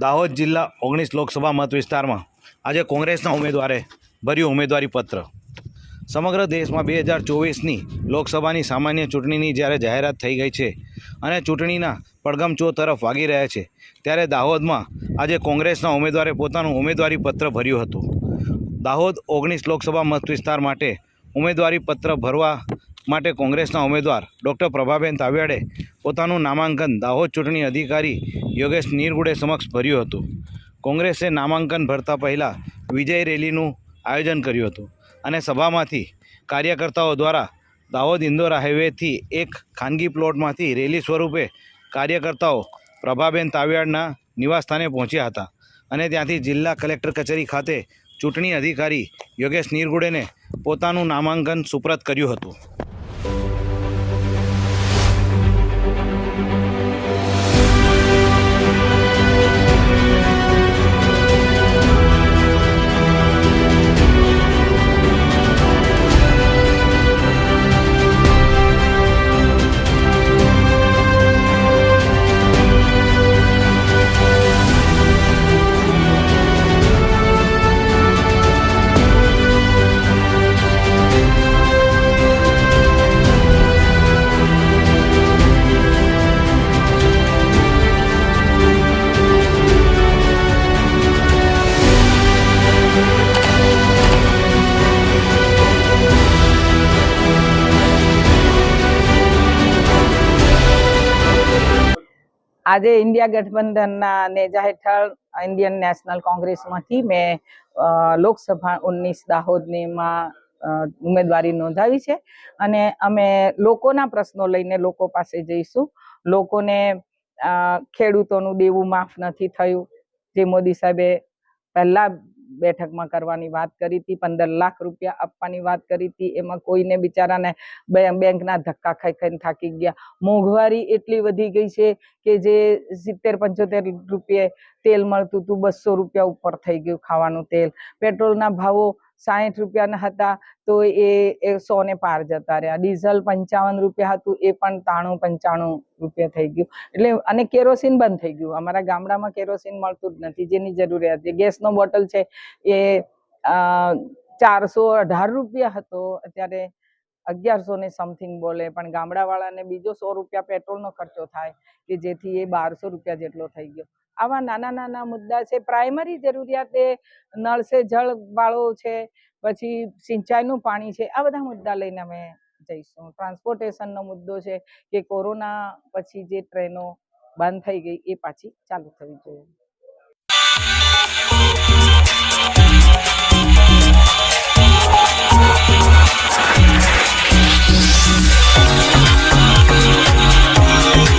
દાહોદ જિલ્લા 19 લોકસભા મત વિસ્તારમાં આજે કોંગ્રેસના ઉમેદવારે ભર્યું ઉમેદવારી પત્ર। સમગ્ર દેશમાં 2024ની લોકસભાની સામાન્ય ચૂંટણીની જ્યારે જાહેરાત થઈ ગઈ છે અને ચૂંટણીના પડઘમ તરફ વાગી રહ્યા છે, ત્યારે દાહોદમાં આજે કોંગ્રેસના ઉમેદવારે પોતાનું ઉમેદવારી પત્ર ભર્યું હતું। દાહોદ 19 લોકસભા મત વિસ્તાર માટે ઉમેદવારી પત્ર ભરવા માટે કોંગ્રેસના ઉમેદવાર ડૉક્ટર પ્રભાબેન તાવિયાડે પોતાનું નામાંકન દાહોદ ચૂંટણી અધિકારી યોગેશ નીરગુડે સમક્ષ ભર્યું હતું। કોંગ્રેસે નામાંકન ભરતા પહેલાં વિજય રેલીનું આયોજન કર્યું હતું અને સભામાંથી કાર્યકર્તાઓ દ્વારા દાહોદ ઇન્દોરા હાઈવેથી એક ખાનગી પ્લોટમાંથી રેલી સ્વરૂપે કાર્યકર્તાઓ પ્રભાબેન તાવિયાડના નિવાસસ્થાને પહોંચ્યા હતા અને ત્યાંથી જિલ્લા કલેક્ટર કચેરી ખાતે ચૂંટણી અધિકારી યોગેશ નીરગુડેને પોતાનું નામાંકન સુપ્રત કર્યું હતું। આજે इंडिया गठबंधनના નેજા હેઠળ ઇન્ડિયન નેશનલ કોંગ્રેસમાંથી મેં લોકસભા 19 દાહોદમાં ઉમેદવારી નોંધાવી છે અને અમે લોકોના પ્રશ્નો લઈને લોકો પાસે જઈશું। લોકોને ખેડૂતોનું દેવું માફ નથી થયું, જે મોદી સાહેબે પહેલા બેઠકમાં કરવાની વાત કરી હતી, 15 લાખ રૂપિયા આપવાની વાત કરી હતી, એમાં કોઈને બિચારાને બેંકના ધક્કા ખાઈને થાકી ગયા। મોંઘવારી એટલી વધી ગઈ છે કે જે 70-75 રૂપિયે તેલ મળતું હતું 200 રૂપિયા ઉપર થઈ ગયું ખાવાનું તેલ। પેટ્રોલના ભાવો 60 રૂપિયાના હતા તો એ 100 ને પાર જતા રહ્યા। ડીઝલ 55 રૂપિયા હતું, એ પણ 93-95 રૂપિયા થઈ ગયું। એટલે અને કેરોસીન બંધ થઈ ગયું। અમારા ગામડામાં કેરોસીન મળતું જ નથી, જેની જરૂરિયાત છે। ગેસનો બોટલ છે એ 418 રૂપિયા હતો, અત્યારે 1100 ને સમથિંગ બોલે, પણ ગામડાવાળાને બીજો 100 રૂપિયા પેટ્રોલનો ખર્ચો થાય કે જેથી એ 1200 રૂપિયા જેટલો થઈ ગયો। આવા નાના નાના મુદ્દા છે। પ્રાઇમરી જરૂરિયાત એ નળ સે જળ વાળો છે, પછી સિંચાઈનું પાણી છે, આ બધા મુદ્દા લઈને અમે જઈશું। ટ્રાન્સપોર્ટેશનનો મુદ્દો છે કે કોરોના પછી જે ટ્રેનો બંધ થઈ ગઈ એ પાછી ચાલુ થવી જોઈએ।